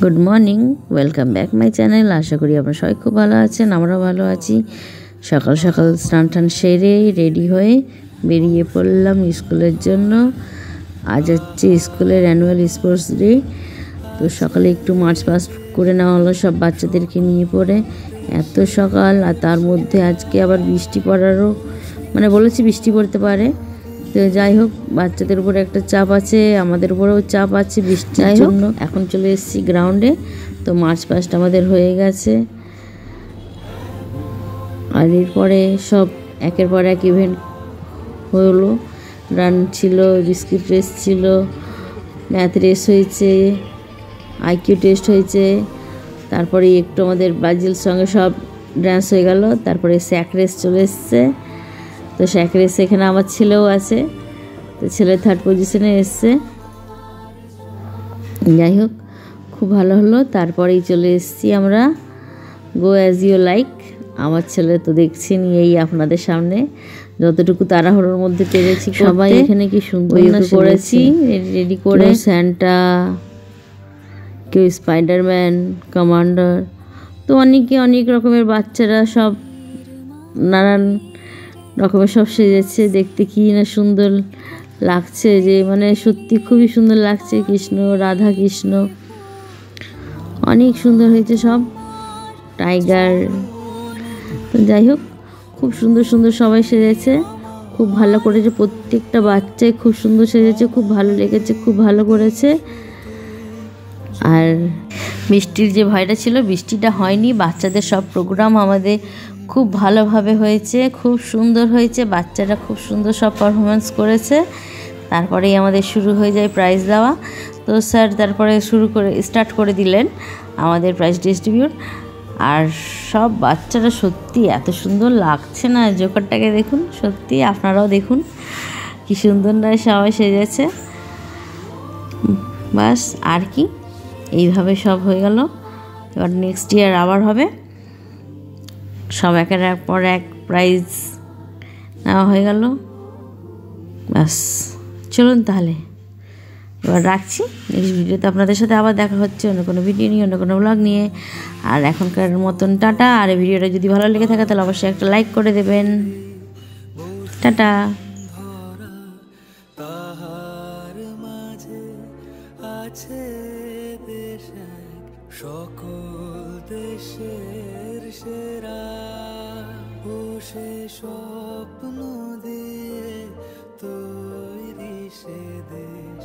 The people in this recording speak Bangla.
Good morning, welcome back my channel. আশা করি আপনারা সবাই খুব ভালো আছেন, আমরাও ভালো আছি। সকাল সকাল স্নান টান সেরে রেডি হয়ে বেরিয়ে পড়লাম স্কুলের জন্য। আজ হচ্ছে স্কুলের অ্যানুয়াল স্পোর্টস ডে, তো সকালে একটু মার্চ পাস্ট করে নেওয়া হলো সব বাচ্চাদেরকে নিয়ে পড়ে। এত সকাল, আর তার মধ্যে আজকে আবার বৃষ্টি পড়ারও বলেছি বৃষ্টি পড়তে পারে। তো যাই হোক, বাচ্চাদের উপরে একটা চাপ আছে, আমাদের উপরেও চাপ আছে বৃষ্টির জন্য। এখন চলে এসেছি গ্রাউন্ডে, তো মার্চ পাস্ট আমাদের হয়ে গেছে। আর এরপরে সব একের পর এক ইভেন্ট হলো। রান ছিল, বিস্কিট রেস ছিল, ম্যাথ রেস হয়েছে, আইকিউ টেস্ট হয়েছে, তারপরে একটু আমাদের ব্রাজিল সঙ্গে সব ড্যান্স হয়ে গেল। তারপরে স্যাক রেস চলে এসছে, তো স্যাক রেস এখানে আমার ছেলেও আছে, তো ছেলে 3rd পজিশনে এসছে। যাই হোক, খুব ভালো হলো। তারপরেই চলে এসেছি আমরা গো অ্যাজ ইউ লাইক। আমার ছেলে তো দেখছেন এই আপনাদের সামনে যতটুকু তাড়াহুড়োর মধ্যে পেরেছি। সবাই এখানে কি সুন্দর করেছি, রেডি করে স্যান্টা, কেউ স্পাইডারম্যান, কমান্ডার, তো অনেক রকমের বাচ্চারা সব নানান রকমের সব সেজেছে। দেখতে কি না সুন্দর লাগছে, যে সত্যি খুবই সুন্দর লাগছে। কৃষ্ণ, রাধা কৃষ্ণ, অনেক সুন্দর হয়েছে সব। টাইগার, তো যাই হোক, খুব সুন্দর সুন্দর সবাই সেজেছে, খুব ভালো করেছে। প্রত্যেকটা বাচ্চাই খুব সুন্দর সেজেছে, খুব ভালো লেগেছে, খুব ভালো করেছে। আর বৃষ্টির যে ভয়টা ছিল, বৃষ্টিটা হয়নি। বাচ্চাদের সব প্রোগ্রাম আমাদের খুব ভালোভাবে হয়েছে, খুব সুন্দর হয়েছে। বাচ্চারা খুব সুন্দর সব পারফরমেন্স করেছে। তারপরেই আমাদের শুরু হয়ে যায় প্রাইজ দেওয়া। তো স্যার তারপরে স্টার্ট করে দিলেন আমাদের প্রাইজ ডিস্ট্রিবিউট। আর সব বাচ্চারা সত্যি এত সুন্দর লাগছে না, জোকারটাকে দেখুন, সত্যি আপনারাও দেখুন কি সুন্দর না সবাই সেজেছে। বাস, আর কি, এইভাবে সব হয়ে গেল। এবার নেক্সট ইয়ার আবার হবে। সব একের পর এক প্রাইজ নেওয়া হয়ে গেল। বাস, চলুন তাহলে এবার রাখছি। নেক্সট ভিডিওতে আপনাদের সাথে আবার দেখা হচ্ছে অন্য কোনো ভিডিও নিয়ে, অন্য কোনো ব্লগ নিয়ে। আর এখনকার মতন টাটা। আর এই ভিডিওটা যদি ভালো লেগে থাকে তাহলে অবশ্যই একটা লাইক করে দেবেন। টাটা। সকল দেশের সেরা বসে স্বপ্ন দিয়ে তৈরি সে দেশ।